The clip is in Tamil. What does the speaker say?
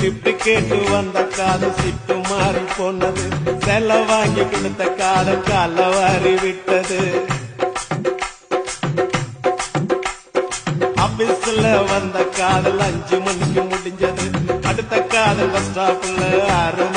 லிப்ட் கேட்டு வந்த காதல் சிட்டு மாறி போனது. செல வாங்கி கொடுத்த காதல் கால வாரி விட்டது. ஆபீஸ்ல வந்த காதல் 5 மணிக்கு முடிஞ்சது. அடுத்த காதல் பஸ் ஸ்டாப்ல 6